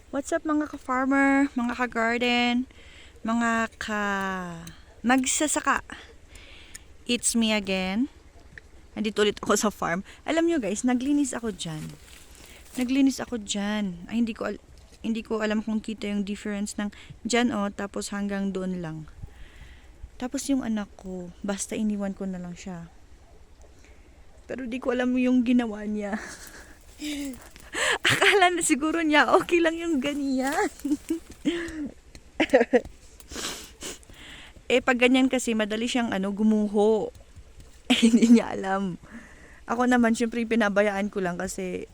What's up mga ka-farmer, mga ka-garden, mga magsasaka. It's me again. Nandito ulit ako sa farm. Alam nyo guys, naglinis ako dyan. Ay, hindi ko alam kung kita yung difference ng dyan tapos hanggang doon lang. Tapos yung anak ko, basta iniwan ko na lang siya. Pero di ko alam yung ginawa niya. Akala na siguro niya okay lang yung ganyan. Pag ganyan kasi madali siyang gumuho. Hindi niya alam. Ako naman syempre pinabayaan ko lang kasi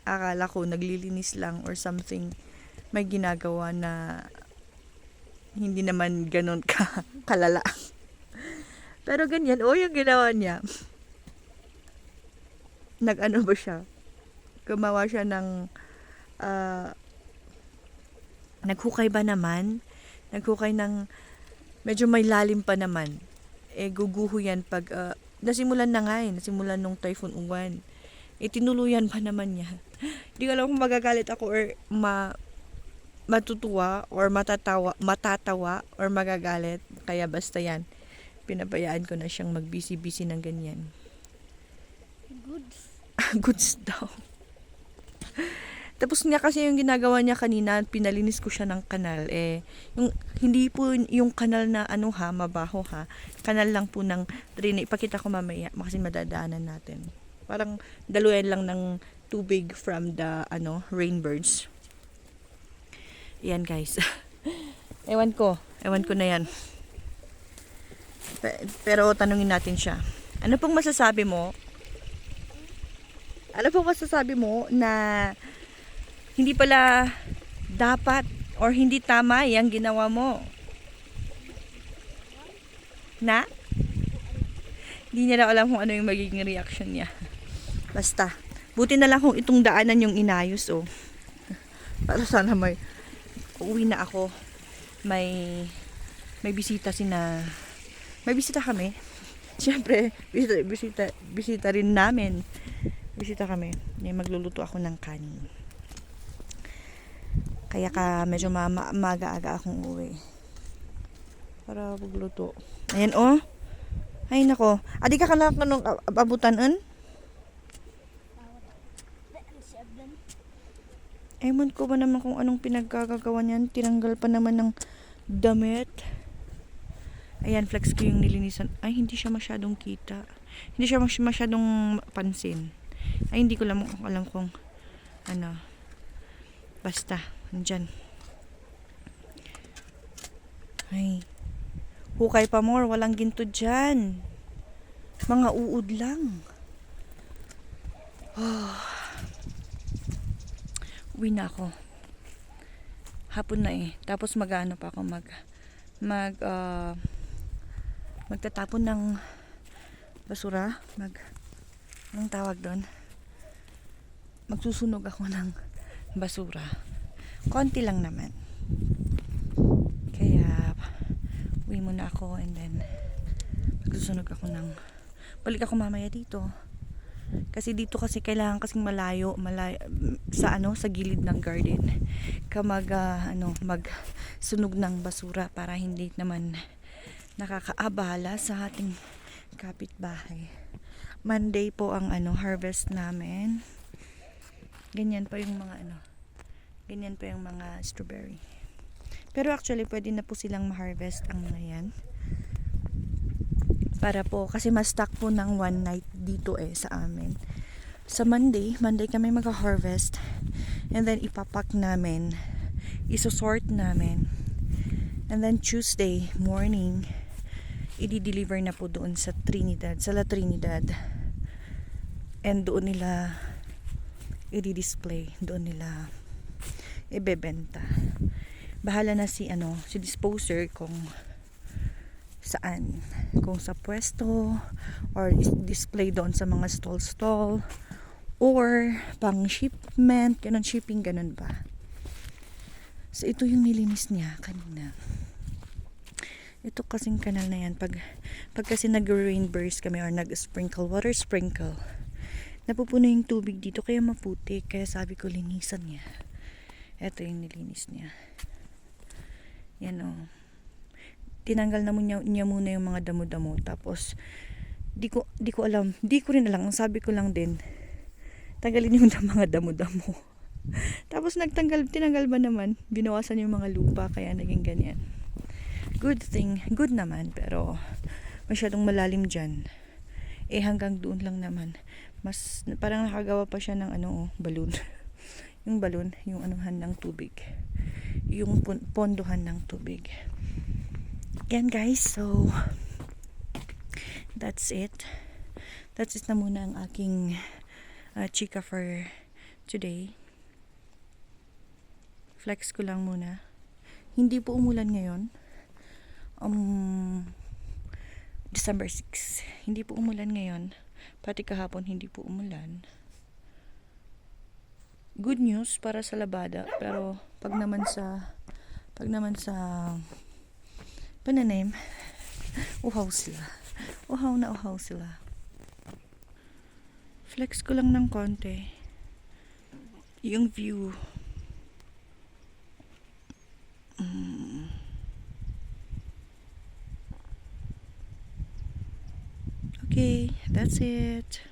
akala ko naglilinis lang or something. May ginagawa na hindi naman ganun kalala. Pero ganyan, yung ginawa niya. Nag-ano ba siya? Gumawa siya ng naghukay ba naman? Naghukay ng medyo may lalim pa naman. Guguho yan pag nasimulan na nga nasimulan nung Typhoon Uwan. Tinuluyan pa naman niya. Hindi ko alam kung magagalit ako or matutuwa or matatawa or magagalit. Kaya basta yan. Pinabayaan ko na siyang magbisi-bisi ng ganyan. Goods daw. Tapos nga kasi yung ginagawa niya kanina, pinalinis ko siya ng kanal. Yung, hindi po yung kanal na mabaho ha. Kanal lang po ng drainage. Ipakita ko mamaya kasi madadaanan natin. Parang daluyan lang ng tubig from the rainbirds. Yan guys. Ewan ko na yan. Pero tanungin natin siya. Ano pong masasabi mo? Na hindi pala dapat or hindi tama yung ginawa mo? Na? Hindi niya na alam kung ano yung magiging reaction niya. Basta, buti na lang kung itong daanan yung inayos Para sana uuwi na ako. May bisita may bisita kami. Siyempre, bisita rin namin. Bisita kami. Magluluto ako ng kanin. Kaya medyo maaga-aga akong uwi. Para magluto. Ayan Ay nako. Adi ka na kanong abutanan? Ewan ko ba naman kung anong pinagkagagawa niyan. Tinanggal pa naman ng damit. Ayan, flex ko yung nilinisan. Ay, hindi siya masyadong kita. Hindi siya masyadong pansin. Ay, hindi ko alam kung basta, nandyan. Ay, hukay pa more. Walang ginto dyan. Mga uod lang. Uwi na ako. Hapon na Tapos mag-ano pa ako magtatapon ng basura. Anong tawag doon? Magsusunog ako ng basura. Konti lang naman. Kaya uwi muna ako and then magsusunog ako balik ako mamaya dito. Kasi dito kasi kailangan kasing malayo sa gilid ng garden magsunog ng basura para hindi naman nakakaabala sa ating kapitbahay. Monday po ang harvest namin. Ganyan pa yung mga strawberry. Pero actually pwede na po silang ma-harvest ang mga yan. Para po, kasi ma-stock po ng one night dito sa amin. Sa Monday kami mag-harvest and then ipapack namin, isosort namin, and then Tuesday morning i-deliver na po doon sa La Trinidad, and doon nila i-display, doon nila ibebenta. Bahala na si disposer kung saan, kung sa pwesto or display doon sa mga stall or pang shipment, shipping ba. So ito yung nilinis niya kanina. Ito kasing kanal na yan pag kasi nag-rain burst kami or water sprinkle, napupuno yung tubig dito kaya maputi, kaya sabi ko linisan niya. Ito yung nilinis niya. Yan o. Tinanggal na niya muna yung mga damo-damo. Tapos, di ko alam. Di ko rin alam. Ang sabi ko lang din, tanggalin yung mga damo-damo. Tapos tinanggal ba naman? Binawasan yung mga lupa, kaya naging ganyan. Good thing. Good naman, pero masyadong malalim dyan. Hanggang doon lang naman. Mas, parang nakagawa pa siya ng balloon. Yung balloon, yung anuhan ng tubig. Yung pondohan ng tubig. Yan guys, so that's it. That's it na muna ang aking chika for today. Flex ko lang muna. Hindi po umulan ngayon. December 6. Hindi po umulan ngayon. Pati kahapon hindi po umulan. Good news para sa labada, pero pag naman sa pananim, uhaw sila. Uhaw na uhaw sila. Flex ko lang ng konti yung view. Okay, that's it.